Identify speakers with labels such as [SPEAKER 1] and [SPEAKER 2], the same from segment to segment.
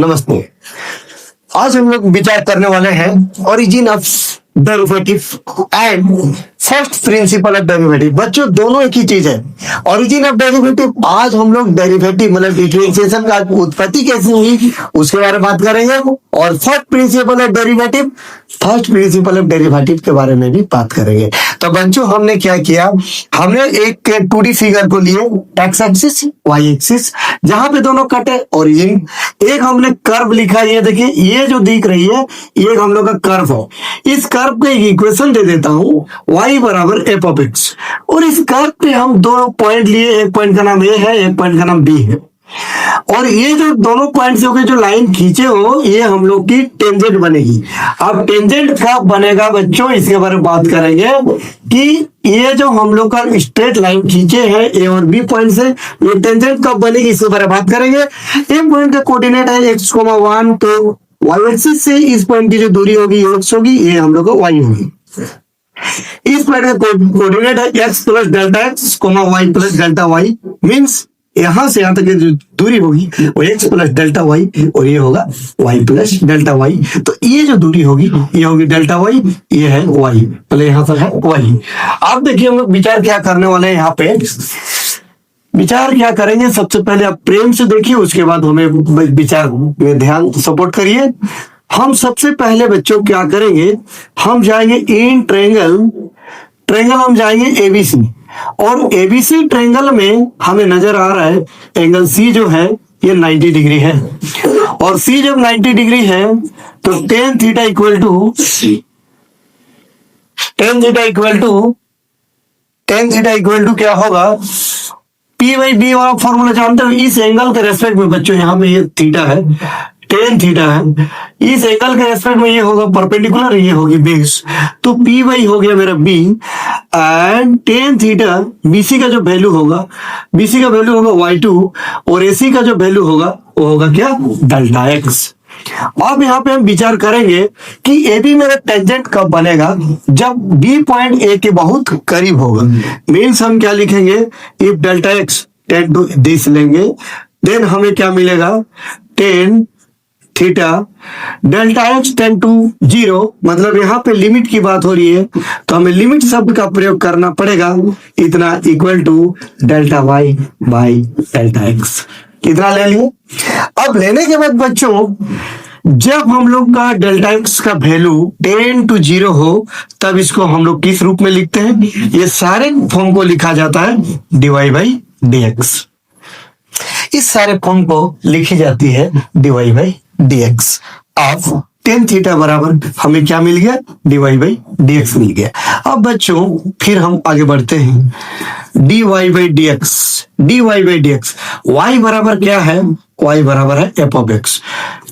[SPEAKER 1] नमस्ते। आज हम लोग विचार करने वाले हैं origin of derivative and first principle of derivative. बच्चों दोनों एक ही चीज है। ओरिजिन ऑफ डेरिवेटिव, आज हम लोग डेरिवेटिव मतलब डिफरेंशिएशन का उत्पत्ति कैसे हुई उसके बारे में बात करेंगे, और first principle of derivative, first principle of derivative के बारे में भी बात करेंगे। तो बच्चों हमने क्या किया, हमने एक 2D फिगर को लिए, एक्स एक्सिस वाई एक्सिस, जहां पे दोनों कटे ओरिजिन। एक हमने कर्व लिखा, ये देखिए ये जो दिख रही है ये हम लोग का कर्व है। इस कर्व पे एक इक्वेशन दे देता हूं, y बराबर एफ ऑफ एक्स, और इस कर्व पे हम दो पॉइंट लिए, एक पॉइंट का नाम ए है, एक पॉइंट का नाम बी है, और ये जो दोनों पॉइंट से होकर जो लाइन खींचे हो ये हम लोग की टेंजेंट बनेगी। अब टेंजेंट कब बनेगा बच्चों, इसके बारे में बात करेंगे कि ये जो हम लोग का स्ट्रेट लाइन खींचे हैं ए और बी पॉइंट से, ये टेंजेंट कब बनेगी इसके बारे में बात करेंगे। एक पॉइंट का कोऑर्डिनेट है एक्स, 1, तो वाई एक्सिस से इस पॉइंट की जो दूरी होगी एक्स होगी, ये हम लोग को वाई होगी। इस पॉइंट का कोऑर्डिनेट है X plus delta X, Y plus delta Y, means यहां से यहां तक की जो दूरी होगी वो एक्स प्लस डेल्टा वाई, और ये होगा वाई प्लस डेल्टा वाई। तो ये जो दूरी होगी ये होगी डेल्टा वाई, ये है वाई, पहले यहां तक है वाई। आप देखिए हम लोग विचार क्या करने वाले हैं, यहाँ पे विचार क्या करेंगे। सबसे पहले आप प्रेम से देखिए, उसके बाद हमें विचार में ध्यान सपोर्ट करिए। हम सबसे पहले बच्चों क्या करेंगे, हम जाएंगे इन ट्रेंगल हम जाएंगे एबीसी, और एबीसी ट्रेंगल में हमें नजर आ रहा है एंगल सी जो है ये 90 डिग्री है, और सी जब 90 डिग्री है तो tan थीटा इक्वल टू क्या होगा, P बाई बी वाला फॉर्मूला जानते हो। इस एंगल के रेस्पेक्ट में बच्चों यहाँ पे ये थीटा है, tan थीटा है, इस एंगल के रेस्पेक्ट में ये होगा परपेंडिकुलर, ये होगी बेस, तो P बाई हो गया मेरा B, and tan theta BC का जो वैल्यू होगा, BC का वैल्यू होगा y2, और AC का जो वैल्यू होगा वो होगा क्या, डेल्टा x। अब यहाँ पे हम विचार करेंगे कि AB मेरा टेंजेंट कब बनेगा, जब B पॉइंट A के बहुत करीब होगा। मीन्स हम क्या लिखेंगे, if delta x tends to this लेंगे, देन हमें क्या मिलेगा, tan theta delta X tends to 0, मतलब यहाँ पे लिमिट की बात हो रही है तो हमें लिमिट शब्द का प्रयोग करना पड़ेगा, इतना equal to delta Y by delta X. कितना ले लिए। अब लेने के बाद बच्चों जब हम लोग का डेल्टा एक्स का वैल्यू 10 to 0 हो, तब इसको हम लोग किस रूप में लिखते हैं, ये सारे फॉर्म को लिखा जाता है dy बाई dx। इस सारे फॉर्म को लिखी जाती है dy बाई dx। अब tan थीटा बराबर हमें क्या मिल गया, dy बाई dx मिल गया। अब बच्चों फिर हम आगे बढ़ते हैं, dy बाई dx, y बराबर क्या है, y बराबर है f ऑफ x।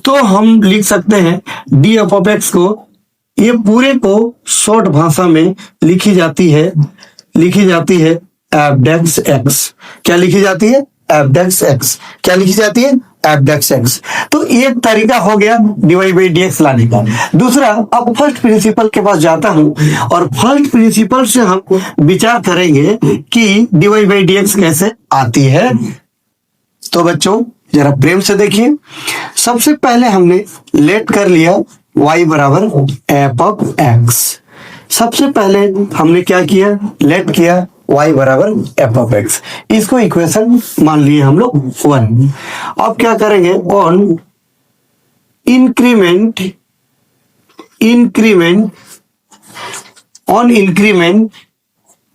[SPEAKER 1] तो हम लिख सकते हैं d एफ ऑफ x को, ये पूरे को शॉर्ट भाषा में लिखी जाती है f डेक्स x। क्या लिखी जाती है, f डेक्स x। क्या लिखी जाती है, f डेक्स x। तो एक तरीका हो गया dy बाई dx लाने का। दूसरा, अब फर्स्ट प्रिंसिपल के पास जाता हूं, और फर्स्ट प्रिंसिपल से हम विचार करेंगे कि dy बाई dx कैसे आती है। तो बच्चों जरा प्रेम से देखिए, सबसे पहले हमने लेट कर लिया y बराबर f ऑफ x। सबसे पहले हमने क्या किया, लेट किया y बराबर f ऑफ x, इसको इक्वेशन मान लिए हम लोग 1। अब क्या करेंगे, on increment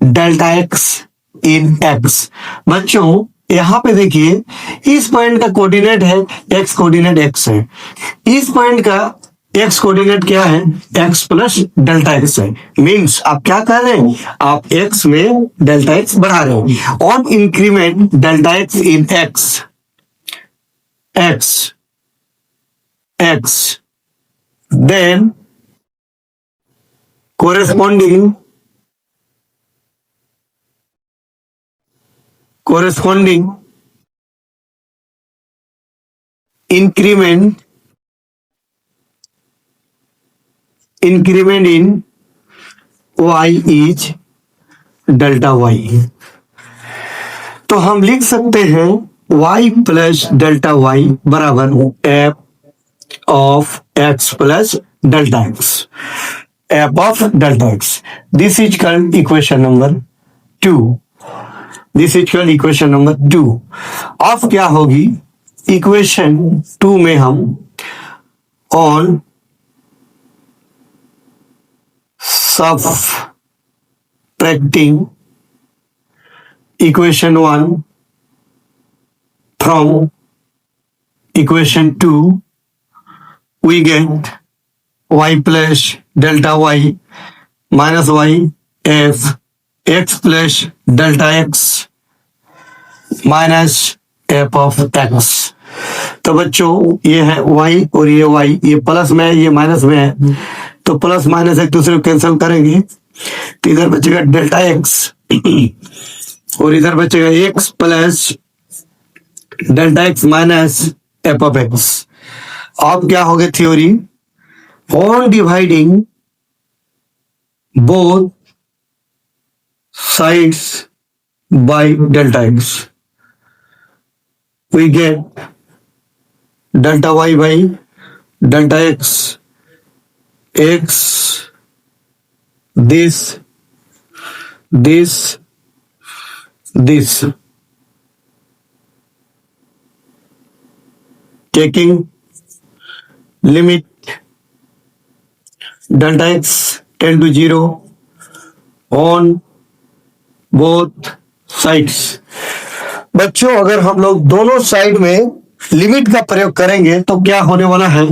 [SPEAKER 1] delta x in x। बच्चों यहाँ पे देखिए इस पॉइंट का कोऑर्डिनेट है x, कोऑर्डिनेट x है, इस पॉइंट का x कोऑर्डिनेट क्या है, x प्लस डेल्टा x है। मीन्स आप क्या कर रहे हैं, आप x में डेल्टा x बढ़ा रहे हो। On increment delta x in x, then corresponding increment in y is delta y। तो हम लिख सकते हैं y प्लस डेल्टा y बराबर f of x plus delta x, f of delta x. This is called equation number 2. This is called equation number 2. अब क्या होगी equation 2 में हम on subtracting equation 1 from equation 2, we get y plus delta y minus y f x plus delta x minus f of x. तो बच्चों ये है y और ये y, ये प्लस में है ये माइनस में है, तो प्लस माइनस एक दूसरे को कैंसिल करेंगे तो इधर बचेगा डेल्टा x और इधर बचेगा x plus delta x minus f of x. अब क्या होगा theory, on dividing both sides by delta x we get delta y by delta x, x, this, taking limit delta x tend to 0 on both sides. बच्चों अगर हम लोग दोनों side में limit का प्रयोग करेंगे तो क्या होने वाला है,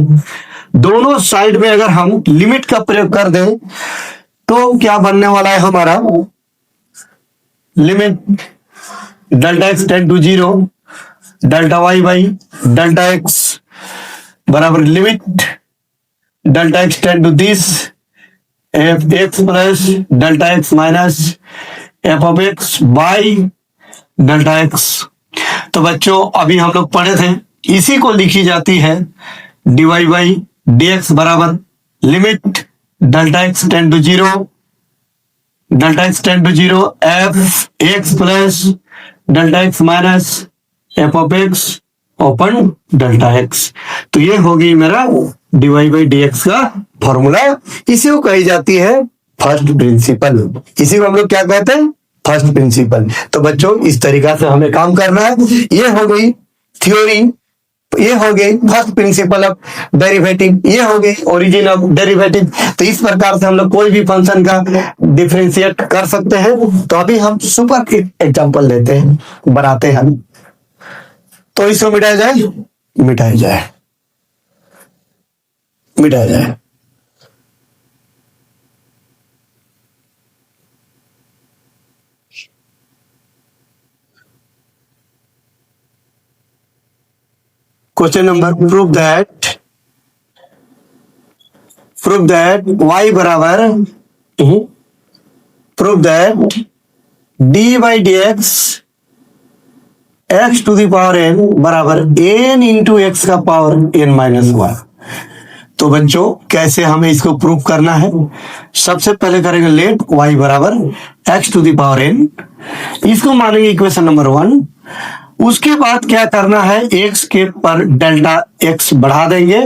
[SPEAKER 1] दोनों साइड में अगर हम लिमिट का प्रयोग कर दें तो क्या बनने वाला है हमारा, limit delta x tend to 0 delta Y by delta x बराबर limit delta x tend to this f x plus delta x minus F of x by delta x. तो बच्चों अभी हम लोग पढ़े थे, इसी को लिखी जाती है dy बाई dx बराबर limit delta x tend to 0 delta x tend to 0 F x plus delta x minus F of X open delta x. तो ये होगी मेरा dy बाई dx का फॉर्मूला. इसी को कही जाती है फर्स्ट प्रिंसिपल. इसी को हम लोग क्या कहते हैं, फर्स्ट प्रिंसिपल. तो बच्चों इस तरीका से हमें काम करना है. ये हो गई थ्योरी, ये हो गई फर्स्ट प्रिंसिपल ऑफ डेरिवेटिव, ये हो गई ओरिजिन ऑफ डेरिवेटिव. तो इस प्रकार से हम लोग कोई भी फंक्शन का डिफरेंशिएट कर सकते हैं. तो अभी हम सुपर एग्जांपल लेते हैं, बनाते हैं. तो इसको मिटाया जाए, मिटाया जाए, मिटाया जाए. Question number, prove that y बराबर prove that D by D X X to the power n बराबर n इंटू एक्स का पावर n माइनस 1. तो बच्चों कैसे हमें इसको प्रूव करना है, सबसे पहले करेंगे लेट y बराबर x to the power n, इसको मानेंगे इक्वेशन नंबर 1. उसके बाद क्या करना है, x के पर डेल्टा x बढ़ा देंगे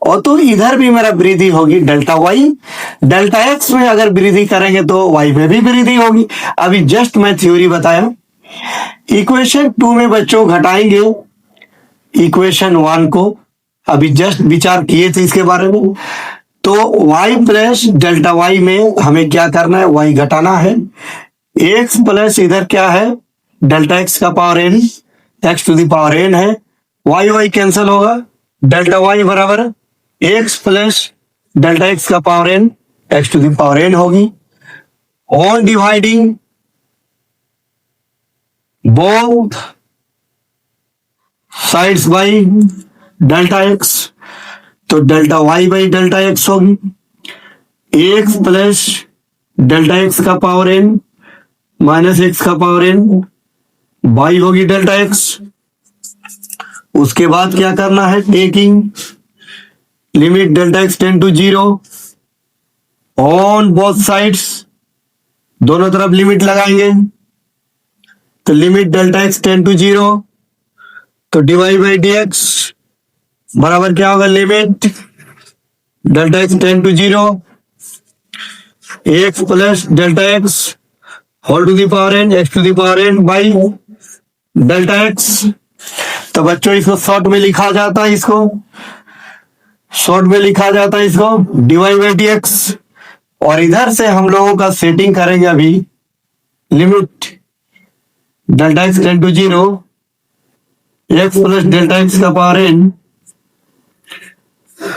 [SPEAKER 1] और तो इधर भी मेरा वृद्धि होगी डेल्टा y. डेल्टा x में अगर वृद्धि करेंगे तो y में भी वृद्धि होगी. अभी जस्ट मैं थ्योरी बताया. इक्वेशन 2 में बच्चों घटाएंगे इक्वेशन 1 को, अभी जस्ट विचार किए थे इसके बारे में. तो y प्लस डेल्टा y में हमें क्या करना है, y घटाना है. x प्लस इधर क्या है डेल्टा x का power n, x to the power n है, y कैंसिल होगा, डेल्टा y बराबर x प्लस डेल्टा x का power n, x to the power n होगी. On dividing both sides by delta x, तो delta y by delta x होगी. x plus delta x का power n minus x का power n by होगी delta x. उसके बाद क्या करना है, taking limit delta x tends to 0 on both sides, दोनों तरफ लिमिट लगाएंगे. तो limit delta x tends to 0, तो dy बाई dx बराबर क्या होगा, limit delta X tends to zero X plus delta X whole to the power N X to the power N by delta x. तो बच्चों इसको short में लिखा जाता है, इसको शॉर्ट में लिखा जाता है इसको डीवाई बाई डी एक्स। और इधर से हम लोगों का सेटिंग करेंगे अभी, limit delta X tends to zero X plus delta x का पावर एन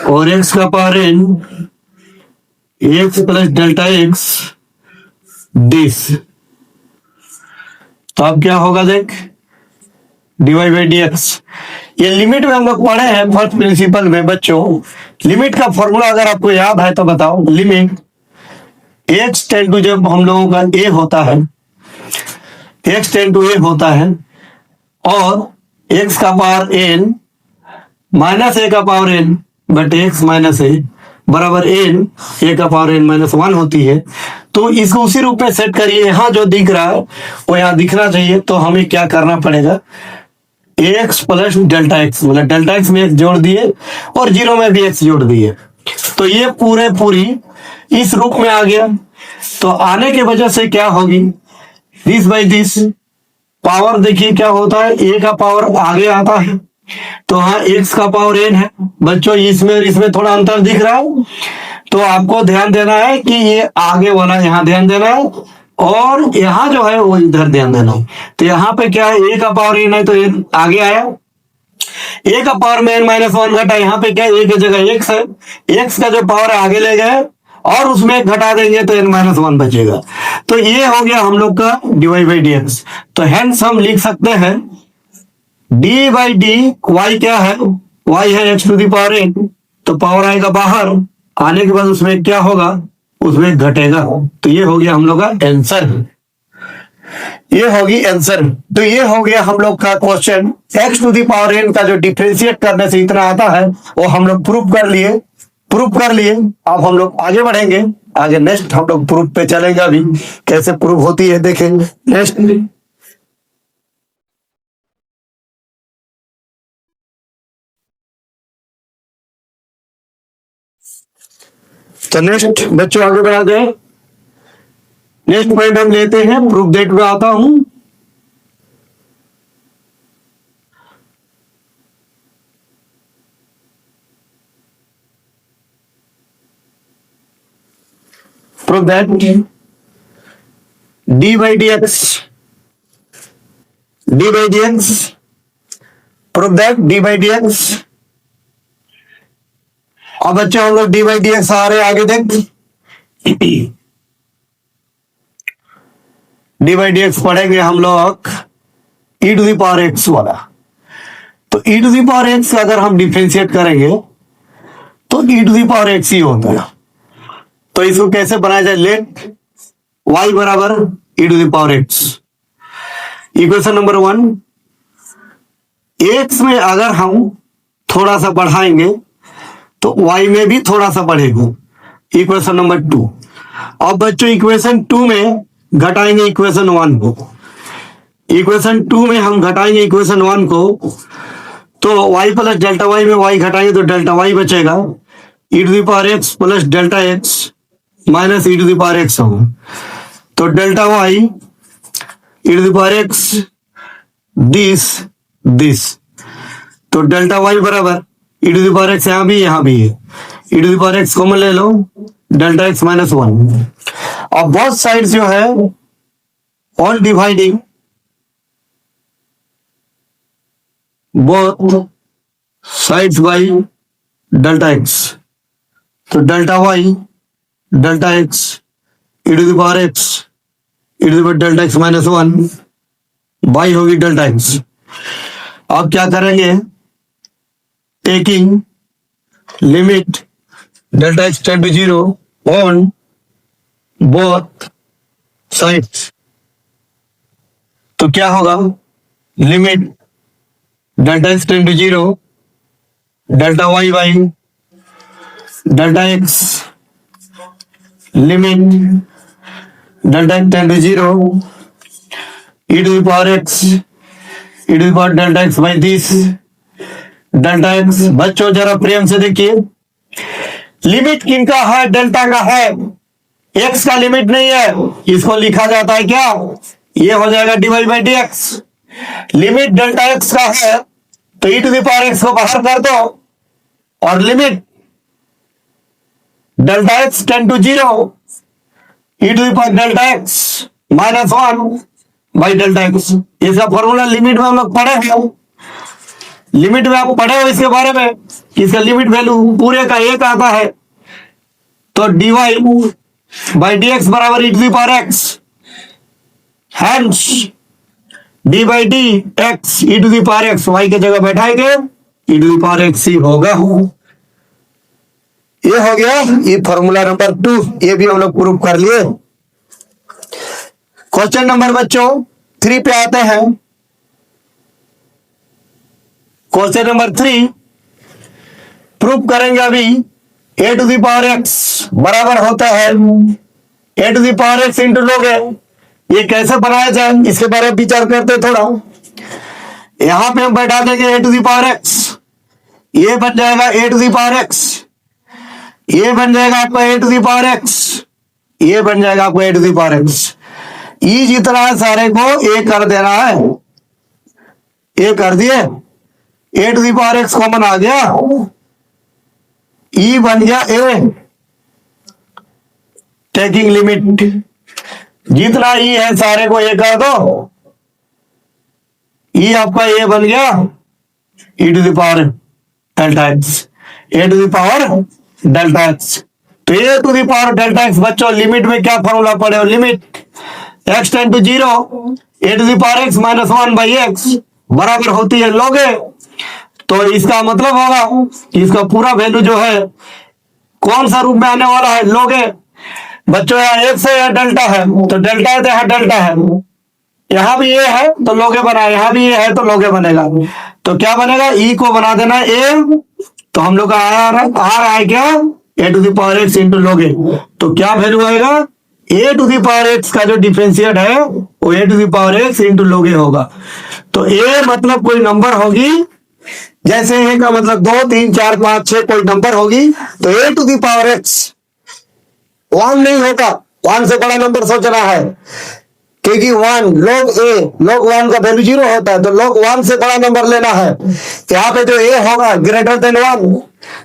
[SPEAKER 1] और एक्स का power N X plus delta X this. तो अब क्या होगा देख, डीवाई बाई डी एक्स। ये लिमिट में हम लोग पढ़े हैं फर्स्ट प्रिंसिपल में बच्चों। लिमिट का फॉर्मूला अगर आपको याद है तो बताओ। लिमिट एक्स टेन टू, जब हम लोगों का ए होता है, एक्स टेन टू ए होता है और एक्स का पावर एन माइनस ए का power n but x minus a बराबर एन, ए का पावर एन माइनस वन होती है। तो इसको उसी रूप में सेट करिए, यहाँ जो दिख रहा है वो यहाँ दिखना चाहिए। तो हमें क्या करना पड़ेगा, एक्स प्लस डेल्टा एक्स, मतलब डेल्टा एक्स में एक्स जोड़ दिए और जीरो में भी एक्स जोड़ दिए। तो ये पूरी इस रूप में आ गया। तो आने की वजह से क्या होगी, दिस बाई दिस पावर देखिए क्या होता है, ए का पावर आगे आता है तो हाँ एक्स का पावर एन है। बच्चों इसमें और इसमें थोड़ा अंतर दिख रहा है, तो आपको ध्यान देना है कि ये आगे वाला यहाँ ध्यान देना है और यहाँ जो है वो इधर ध्यान देना है। तो यहाँ पे क्या है, ए का पावर एन है तो एन आगे आया, ए का पावर में एन माइनस वन घटा, यहाँ पे क्या ए की जगह एक्स है, एक्स का जो पावर आगे ले गए और उसमें घटा देंगे तो एन माइनस वन बचेगा। तो ये हो गया हम लोग का डीवाई बाई डी एक्स। तो हेंस हम लिख सकते हैं डी बाई डी वाई क्या है, वाई है X to the power N, तो पावर आएगा बाहर, आने के बाद उसमें क्या होगा, उसमें घटेगा। तो ये हो गया हम लोग का आंसर, ये होगी आंसर। तो ये हो गया हम लोग का question. X to the power n का जो डिफरेंशिएट करने से इतना आता है वो हम लोग प्रूफ कर लिए। अब हम लोग आगे बढ़ेंगे, आगे नेक्स्ट हम लोग प्रूफ पे चलेंगे। अभी कैसे प्रूफ होती है देखेंगे नेक्स्ट। तो नेक्स्ट बच्चों आगे बढ़ाते हैं। नेक्स्ट पॉइंट हम लेते हैं, प्रूफ डेट में आता हूं। Proof that D by D x, proof that D by D x. अब बच्चे हम लोग डी बाई डी एक्स आ रहे आगे देख, डी बाई डी एक्स पढ़ेंगे हम लोग ई टू दी पावर एक्स वाला। तो e to the power x अगर हम डिफरेंशिएट करेंगे तो e to the power x ही होता है। तो इसको कैसे बनाया जाए, लेट y बराबर e to the power x. Equation number 1, x में अगर हम थोड़ा सा बढ़ाएंगे तो y में भी थोड़ा सा बढ़ेगा। Equation number 2। अब बच्चों इक्वेशन 2 में घटाएंगे इक्वेशन 1 को, इक्वेशन 2 में हम घटाएंगे इक्वेशन 1 को, तो y प्लस डेल्टा y में y घटाएंगे तो डेल्टा y बचेगा, e to the power x plus delta x minus e to the power x होगा। तो delta y e to the power x this, तो डेल्टा y बराबर e to the power x यहाँ भी है, e to the power x common ले लो, delta x minus 1। अब बोथ साइड जो है all dividing both sides by delta x, तो delta y delta x e to the power x e to the power delta x minus 1 by होगी delta x. अब क्या करेंगे, taking limit delta x tend to zero on both sides, तो क्या होगा, limit delta x tend to zero delta Y by delta x, limit delta x tend to zero e to the power x e to the power delta x by this delta x. बच्चों जरा प्रेम से देखिए, limit किनका है? Delta का है, x का limit नहीं है। इसको लिखा जाता है क्या? ये हो जाएगा divide by D x. Limit delta x का है तो e to the power x को बाहर कर दो, और limit delta x tend to 0 e to the power delta x -1 by delta x. इसका फॉर्मूला लिमिट में हम लोग पढ़े हैं, लिमिट में आप पढ़े हो इसके बारे में। इसका लिमिट वैल्यू पूरे का एक आता है, तो dy बाई डी एक्स बराबर e to the power x, hence d by D x e to the power x, y की जगह बैठाएंगे e to the power x ही होगा। ये हो गया ये फॉर्मूला नंबर 2, ये भी हम लोग प्रूव कर लिए। क्वेश्चन नंबर बच्चों 3 पे आते हैं। क्वेश्चन नंबर 3 प्रूव करेंगे अभी। A to the power x बराबर होता है a to the power x into log. ये कैसे बनाया जाए इसके बारे में विचार करते थोड़ा। यहां पे हम बैठा देंगे ए टू द पावर एक्स, ये बन जाएगा ए टू द पावर एक्स, ये बन जाएगा आपका ए टू द पावर एक्स, ये बन जाएगा आपको ए टू द पावर एक्स। ई जितना है सारे को ए कर देना है, ए कर दिए, a to the power x common आ गया, ई बन गया ए, टेकिंग लिमिट जितना ई है सारे को ए कर दो, ई आपका ए बन गया e to the power delta x, a to the power delta x. तो a to the power delta x बच्चों लिमिट में क्या फॉर्मूला पढ़े हो? Limit x tend to 0 a to the power x -1 by x बराबर होती है log a. तो इसका मतलब होगा इसका पूरा वैल्यू जो है कौन सा रूप में आने वाला है? log ए। बच्चों यहाँ एक्स है या डेल्टा है, तो डेल्टा है तो यहाँ डेल्टा है, यहाँ भी ए है तो log ए बना, यहाँ भी ए है तो log ए बनेगा। तो क्या बनेगा? ई को बना देना ए, तो हम लोग का आ रहा है क्या? A to the power x into log a. तो क्या वैल्यू आएगा? A to the power x का जो डिफरेंशिएट है वो a to the power x into log a होगा। तो ए मतलब कोई नंबर होगी, जैसे ए का मतलब 2 3 4 5 6 कोई नंबर होगी, तो a to the power x 1 नहीं होगा, 1 से बड़ा नंबर सोचना है, क्योंकि 1 log ए, log 1 का वैल्यू 0 होता है, तो log 1 से बड़ा नंबर लेना है। यहाँ पे जो ए होगा ग्रेटर देन 1,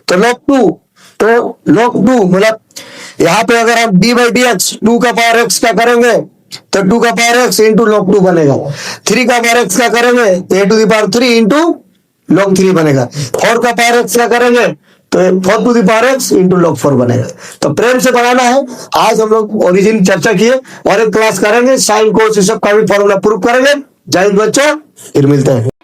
[SPEAKER 1] तो log 2, तो log 2 मतलब यहाँ पे अगर हम डी बाई डी एक्स 2 का पावर एक्स का करेंगे तो 2 का पावर एक्स इंटू log 2 बनेगा। 3 का पावर एक्स का करेंगे तो a to the power 3 into log 3 बनेगा। 4 का पावर एक्स का करेंगे तो 4 to the power x into log 4 बनेगा। तो प्रेम से बनाना है। आज हम लोग ओरिजिन चर्चा किए, और एक क्लास करेंगे साइन कोस सब का भी फॉर्मूला प्रूव करेंगे। जय हिंद बच्चों, फिर मिलते हैं।